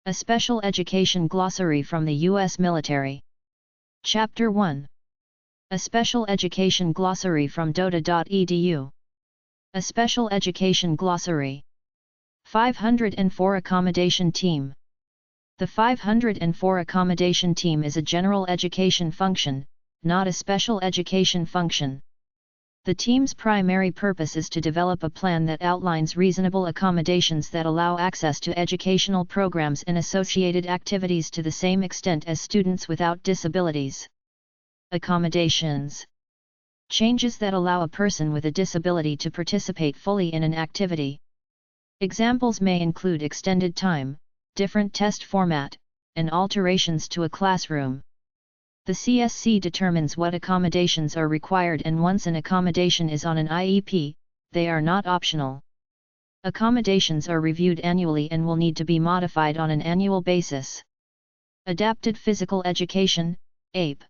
A Special Education Glossary from the U.S. Military. Chapter 1. A Special Education Glossary from dota.edu. A Special Education Glossary. 504 Accommodation Team. The 504 Accommodation Team is a general education function, not a special education function. The team's primary purpose is to develop a plan that outlines reasonable accommodations that allow access to educational programs and associated activities to the same extent as students without disabilities. Accommodations. Changes that allow a person with a disability to participate fully in an activity. Examples may include extended time, different test format, and alterations to a classroom. The CSC determines what accommodations are required, and once an accommodation is on an IEP, they are not optional. Accommodations are reviewed annually and will need to be modified on an annual basis. Adapted Physical Education, APE.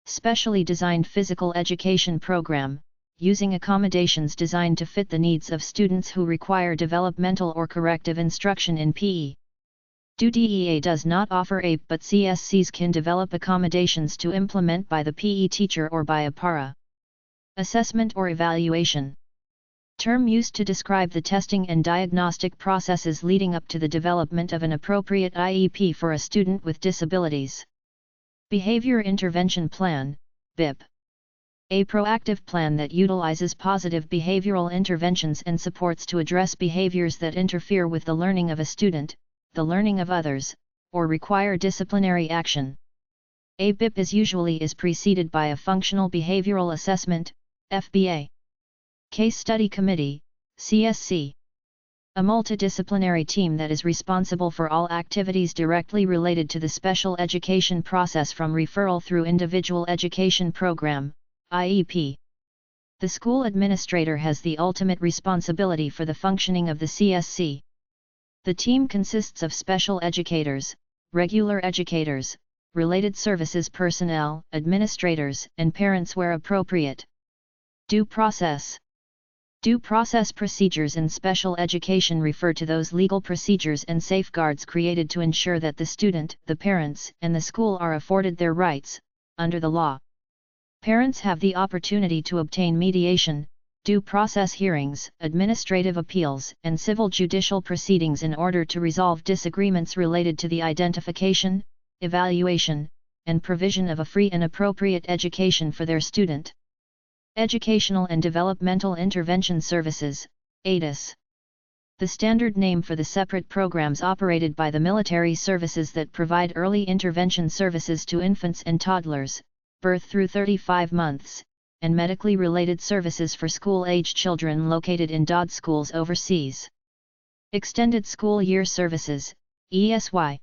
Specially designed physical education program, using accommodations designed to fit the needs of students who require developmental or corrective instruction in PE. DODEA does not offer APE, but CSCs can develop accommodations to implement by the PE teacher or by a para. Assessment or evaluation. Term used to describe the testing and diagnostic processes leading up to the development of an appropriate IEP for a student with disabilities. Behavior Intervention Plan, BIP. A proactive plan that utilizes positive behavioral interventions and supports to address behaviors that interfere with the learning of a student, the learning of others, or require disciplinary action. A BIP is usually preceded by a Functional Behavioral Assessment, FBA. Case Study Committee, CSC. A multidisciplinary team that is responsible for all activities directly related to the special education process from referral through individual education program, IEP. The school administrator has the ultimate responsibility for the functioning of the CSC. The team consists of special educators, regular educators, related services personnel, administrators, and parents where appropriate. Due process. Due process procedures in special education refer to those legal procedures and safeguards created to ensure that the student, the parents, and the school are afforded their rights, under the law. Parents have the opportunity to obtain mediation, due process hearings, administrative appeals, and civil judicial proceedings in order to resolve disagreements related to the identification, evaluation, and provision of a free and appropriate education for their student. Educational and Developmental Intervention Services, ADIS. The standard name for the separate programs operated by the military services that provide early intervention services to infants and toddlers, birth through 35 months, and medically related services for school-age children located in DoD schools overseas. Extended School Year Services, ESY.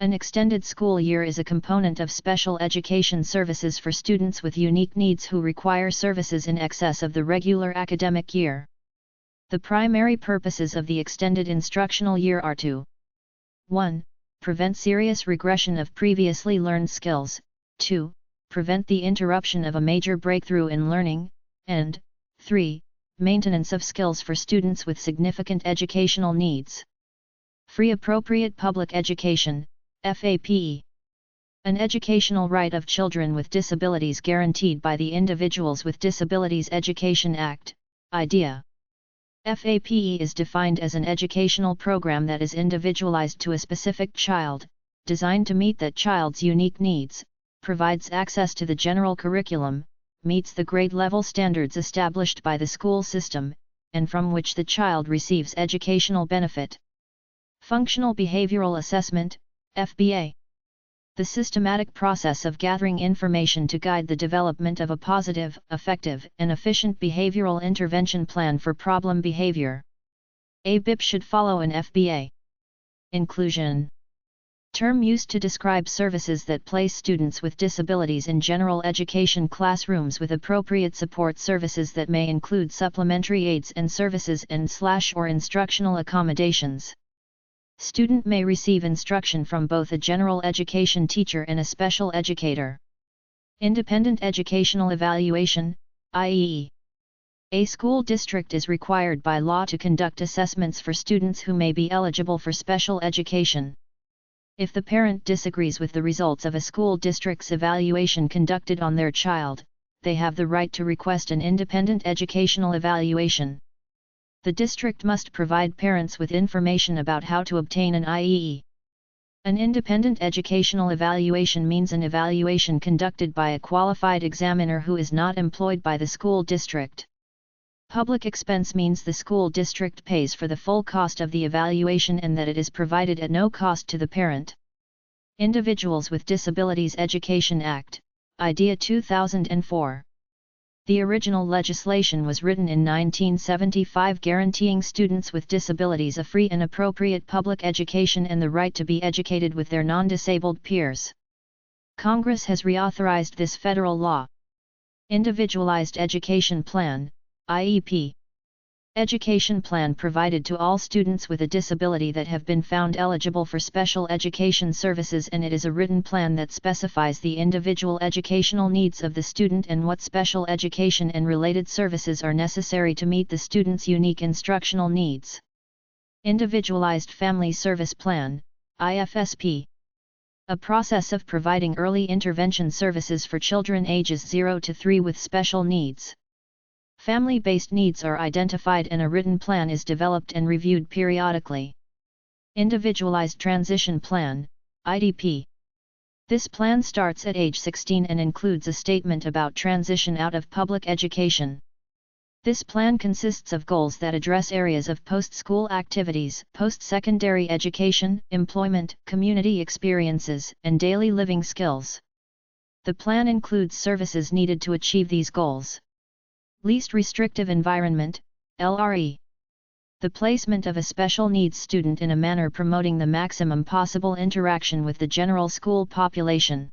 An extended school year is a component of special education services for students with unique needs who require services in excess of the regular academic year. The primary purposes of the extended instructional year are to 1. Prevent serious regression of previously learned skills, 2. Prevent the interruption of a major breakthrough in learning, and 3. Maintenance of skills for students with significant educational needs. Free Appropriate Public Education, FAPE. An educational right of children with disabilities guaranteed by the Individuals with Disabilities Education Act, IDEA. FAPE is defined as an educational program that is individualized to a specific child, designed to meet that child's unique needs, provides access to the general curriculum, meets the grade level standards established by the school system, and from which the child receives educational benefit. Functional Behavioral Assessment, FBA. The systematic process of gathering information to guide the development of a positive, effective, and efficient behavioral intervention plan for problem behavior. A BIP should follow an FBA. Inclusion. Term used to describe services that place students with disabilities in general education classrooms with appropriate support services that may include supplementary aids and services and/or instructional accommodations. Student may receive instruction from both a general education teacher and a special educator. Independent Educational Evaluation, IEE. A school district is required by law to conduct assessments for students who may be eligible for special education. If the parent disagrees with the results of a school district's evaluation conducted on their child, they have the right to request an independent educational evaluation. The district must provide parents with information about how to obtain an IEE. An independent educational evaluation means an evaluation conducted by a qualified examiner who is not employed by the school district. Public expense means the school district pays for the full cost of the evaluation and that it is provided at no cost to the parent. Individuals with Disabilities Education Act, IDEA 2004. The original legislation was written in 1975 guaranteeing students with disabilities a free and appropriate public education and the right to be educated with their non-disabled peers. Congress has reauthorized this federal law. Individualized Education Plan, IEP. Education plan provided to all students with a disability that have been found eligible for special education services, and it is a written plan that specifies the individual educational needs of the student and what special education and related services are necessary to meet the student's unique instructional needs. Individualized Family Service Plan, IFSP. A process of providing early intervention services for children ages 0 to 3 with special needs. Family-based needs are identified and a written plan is developed and reviewed periodically. Individualized Transition Plan, IDP. This plan starts at age 16 and includes a statement about transition out of public education. This plan consists of goals that address areas of post-school activities, post-secondary education, employment, community experiences, and daily living skills. The plan includes services needed to achieve these goals. Least Restrictive Environment, LRE. The placement of a special needs student in a manner promoting the maximum possible interaction with the general school population.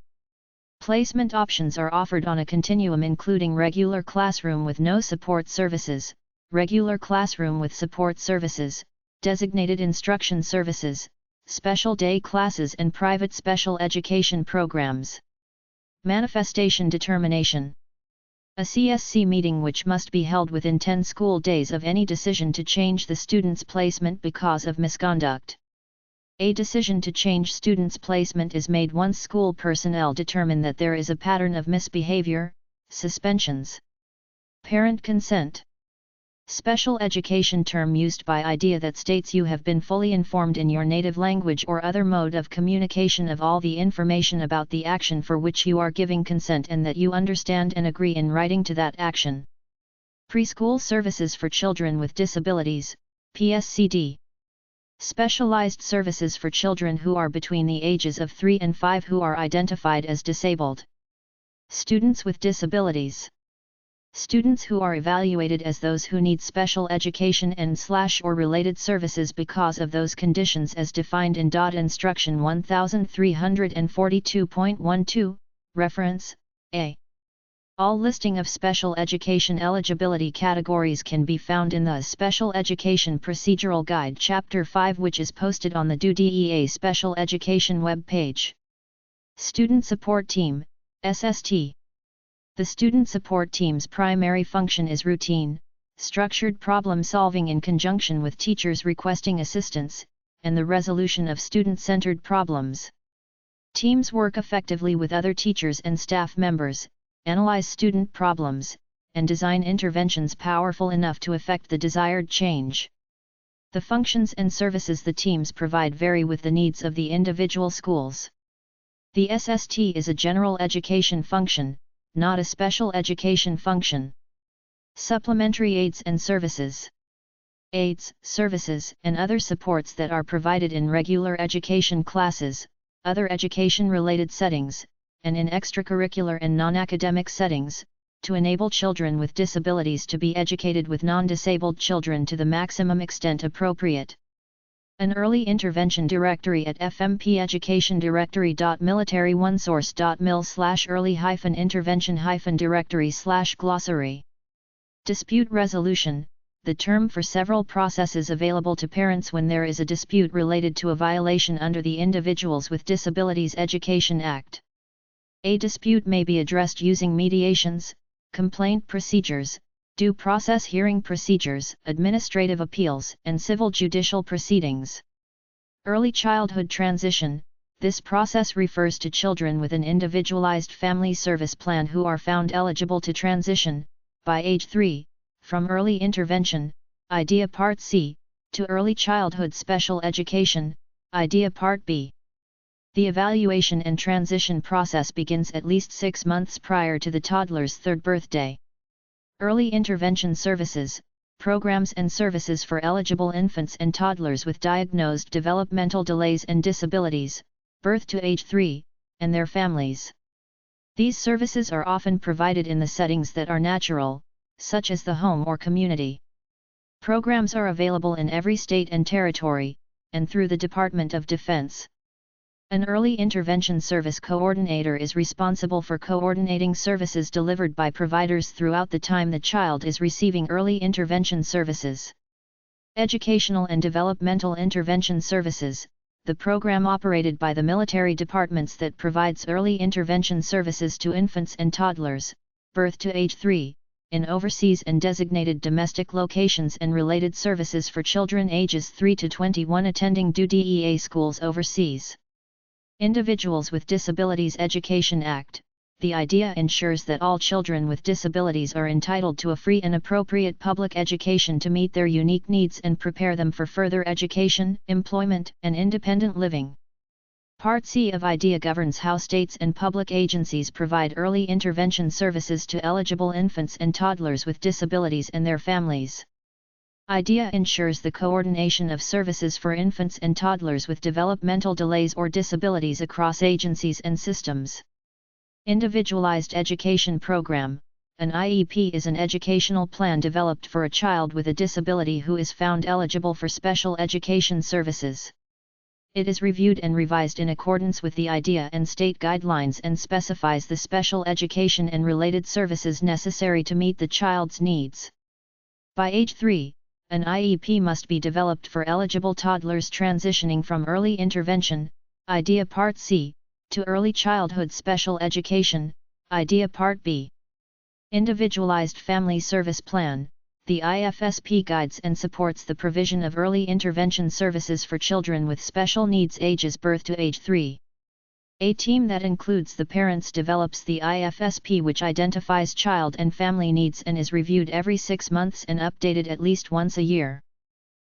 Placement options are offered on a continuum including regular classroom with no support services, regular classroom with support services, designated instruction services, special day classes and private special education programs. Manifestation Determination. A CSC meeting which must be held within 10 school days of any decision to change the student's placement because of misconduct. A decision to change student's placement is made once school personnel determine that there is a pattern of misbehavior, suspensions. Parent consent. Special education term used by IDEA that states you have been fully informed in your native language or other mode of communication of all the information about the action for which you are giving consent and that you understand and agree in writing to that action. Preschool Services for Children with Disabilities, PSCD. Specialized services for children who are between the ages of 3 and 5 who are identified as disabled. Students with disabilities. Students who are evaluated as those who need special education and/or related services because of those conditions as defined in Instruction 1342.12, reference, A. All listing of special education eligibility categories can be found in the Special Education Procedural Guide Chapter 5, which is posted on the DEA Special Education web page. Student Support Team, SST. The Student Support Team's primary function is routine, structured problem solving in conjunction with teachers requesting assistance, and the resolution of student-centered problems. Teams work effectively with other teachers and staff members, analyze student problems, and design interventions powerful enough to effect the desired change. The functions and services the teams provide vary with the needs of the individual schools. The SST is a general education function, not a special education function. Supplementary aids and services. Aids, services, and other supports that are provided in regular education classes, other education-related settings, and in extracurricular and non-academic settings, to enable children with disabilities to be educated with non-disabled children to the maximum extent appropriate. An early intervention directory at fmponeducation.military1source.mil/early-intervention-directory/glossary. Dispute resolution, the term for several processes available to parents when there is a dispute related to a violation under the Individuals with Disabilities Education Act. A dispute may be addressed using mediations, complaint procedures, due process hearing procedures, administrative appeals, and civil judicial proceedings. Early childhood transition, This process refers to children with an individualized family service plan who are found eligible to transition, by age 3, from early intervention, IDEA Part C, to early childhood special education, IDEA Part B. The evaluation and transition process begins at least 6 months prior to the toddler's 3rd birthday. Early intervention services, programs and services for eligible infants and toddlers with diagnosed developmental delays and disabilities, birth to age 3, and their families. These services are often provided in the settings that are natural, such as the home or community. Programs are available in every state and territory, and through the Department of Defense. An early intervention service coordinator is responsible for coordinating services delivered by providers throughout the time the child is receiving early intervention services. Educational and Developmental Intervention Services, the program operated by the military departments that provides early intervention services to infants and toddlers, birth to age 3, in overseas and designated domestic locations, and related services for children ages 3 to 21 attending DEA schools overseas. Individuals with Disabilities Education Act. The IDEA ensures that all children with disabilities are entitled to a free and appropriate public education to meet their unique needs and prepare them for further education, employment, and independent living. Part C of IDEA governs how states and public agencies provide early intervention services to eligible infants and toddlers with disabilities and their families. IDEA ensures the coordination of services for infants and toddlers with developmental delays or disabilities across agencies and systems. Individualized Education Program. An IEP is an educational plan developed for a child with a disability who is found eligible for special education services. It is reviewed and revised in accordance with the IDEA and state guidelines and specifies the special education and related services necessary to meet the child's needs. By age 3, an IEP must be developed for eligible toddlers transitioning from early intervention, IDEA Part C, to early childhood special education, IDEA Part B. Individualized Family Service Plan. The IFSP guides and supports the provision of early intervention services for children with special needs ages birth to age 3. A team that includes the parents develops the IFSP, which identifies child and family needs and is reviewed every 6 months and updated at least once a year.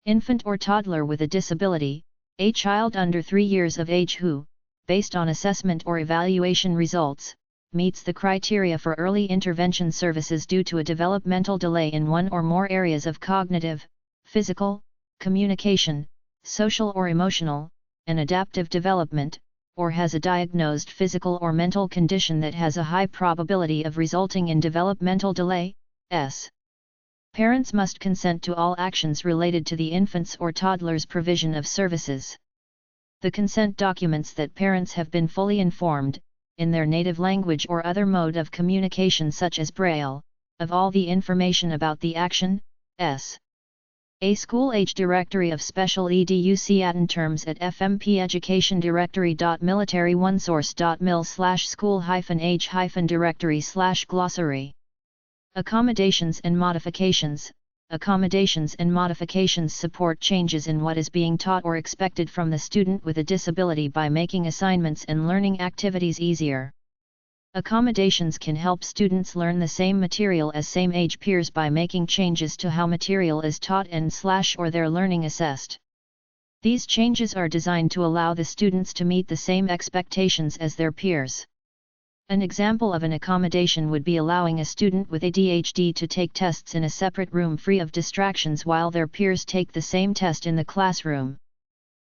Infant or toddler with a disability, a child under 3 years of age who, based on assessment or evaluation results, meets the criteria for early intervention services due to a developmental delay in one or more areas of cognitive, physical, communication, social or emotional, and adaptive development, or has a diagnosed physical or mental condition that has a high probability of resulting in developmental delay, s. Parents must consent to all actions related to the infant's or toddler's provision of services. The consent documents that parents have been fully informed, in their native language or other mode of communication such as Braille, of all the information about the action, s. A school age directory of special education terms at fmponeducation.military1source.mil/school-age-directory/glossary. Accommodations and modifications. Accommodations and modifications support changes in what is being taught or expected from the student with a disability by making assignments and learning activities easier. Accommodations can help students learn the same material as same-age peers by making changes to how material is taught and/or their learning assessed. These changes are designed to allow the students to meet the same expectations as their peers. An example of an accommodation would be allowing a student with ADHD to take tests in a separate room free of distractions while their peers take the same test in the classroom.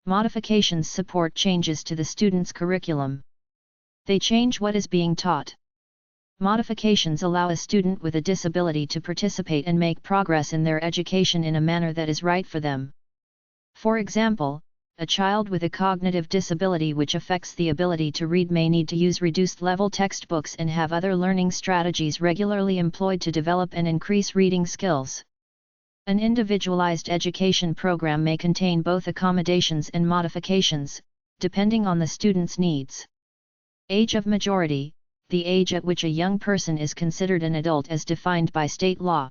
Modifications support changes to the student's curriculum. They change what is being taught. Modifications allow a student with a disability to participate and make progress in their education in a manner that is right for them. For example, a child with a cognitive disability which affects the ability to read may need to use reduced-level textbooks and have other learning strategies regularly employed to develop and increase reading skills. An individualized education program may contain both accommodations and modifications, depending on the student's needs. Age of majority, the age at which a young person is considered an adult as defined by state law.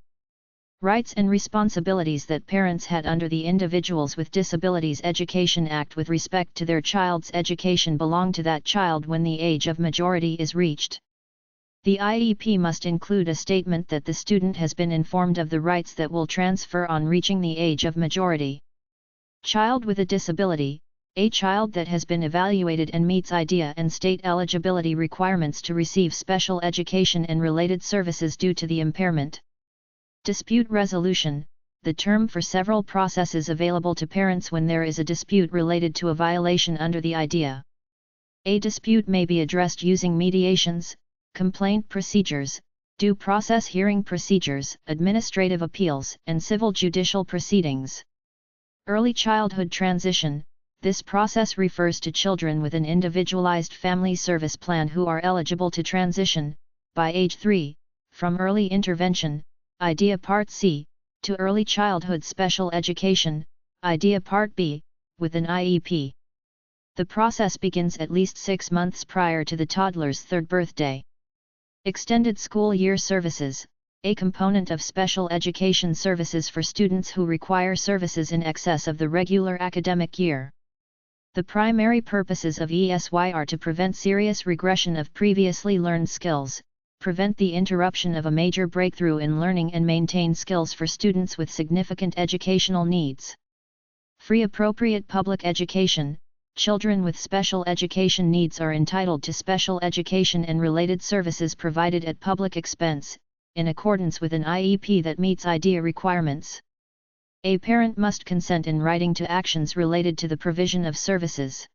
Rights and responsibilities that parents had under the Individuals with Disabilities Education Act with respect to their child's education belong to that child when the age of majority is reached. The IEP must include a statement that the student has been informed of the rights that will transfer on reaching the age of majority. Child with a disability, a child that has been evaluated and meets IDEA and state eligibility requirements to receive special education and related services due to the impairment. Dispute resolution, the term for several processes available to parents when there is a dispute related to a violation under the IDEA. A dispute may be addressed using mediations, complaint procedures, due process hearing procedures, administrative appeals, and civil judicial proceedings. Early childhood transition, this process refers to children with an individualized family service plan who are eligible to transition, by age 3, from early intervention, IDEA Part C, to early childhood special education, IDEA Part B, with an IEP. The process begins at least 6 months prior to the toddler's 3rd birthday. Extended school year services, a component of special education services for students who require services in excess of the regular academic year. The primary purposes of ESY are to prevent serious regression of previously learned skills, prevent the interruption of a major breakthrough in learning and maintain skills for students with significant educational needs. Free appropriate public education, children with special education needs are entitled to special education and related services provided at public expense, in accordance with an IEP that meets IDEA requirements. A parent must consent in writing to actions related to the provision of services.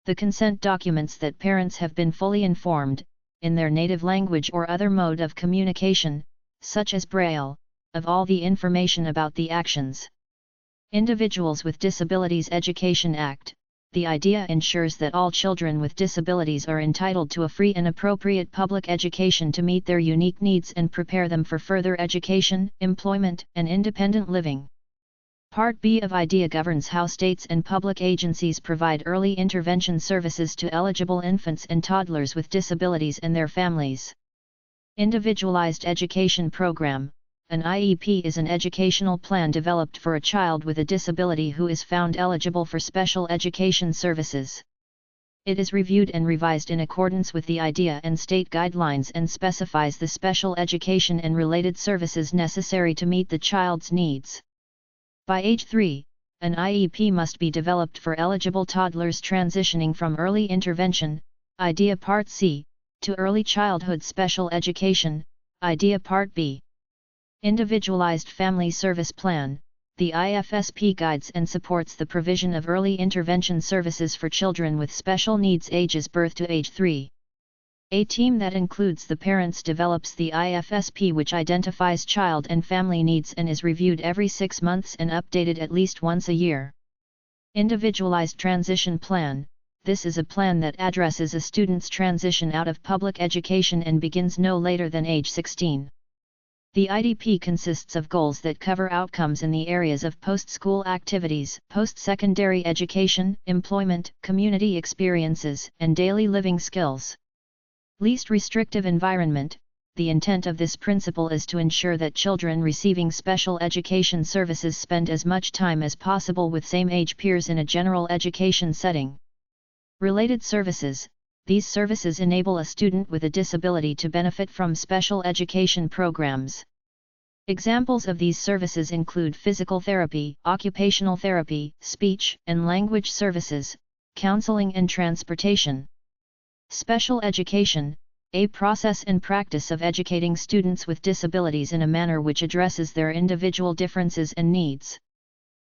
The consent documents that parents have been fully informed, in their native language or other mode of communication, such as Braille, of all the information about the actions. Individuals with Disabilities Education Act, the IDEA ensures that all children with disabilities are entitled to a free and appropriate public education to meet their unique needs and prepare them for further education, employment, and independent living. Part B of IDEA governs how states and public agencies provide early intervention services to eligible infants and toddlers with disabilities and their families. Individualized Education Program, an IEP is an educational plan developed for a child with a disability who is found eligible for special education services. It is reviewed and revised in accordance with the IDEA and state guidelines and specifies the special education and related services necessary to meet the child's needs. By age 3, an IEP must be developed for eligible toddlers transitioning from early intervention, IDEA Part C, to early childhood special education, IDEA Part B. Individualized Family Service Plan, the IFSP guides and supports the provision of early intervention services for children with special needs ages birth to age 3. A team that includes the parents develops the IFSP, which identifies child and family needs and is reviewed every 6 months and updated at least once a year. Individualized Transition Plan, this is a plan that addresses a student's transition out of public education and begins no later than age 16. The IDP consists of goals that cover outcomes in the areas of post-school activities, post-secondary education, employment, community experiences, and daily living skills. Least restrictive environment, the intent of this principle is to ensure that children receiving special education services spend as much time as possible with same-age peers in a general education setting. Related services, these services enable a student with a disability to benefit from special education programs. Examples of these services include physical therapy, occupational therapy, speech and language services, counseling and transportation. Special education, a process and practice of educating students with disabilities in a manner which addresses their individual differences and needs.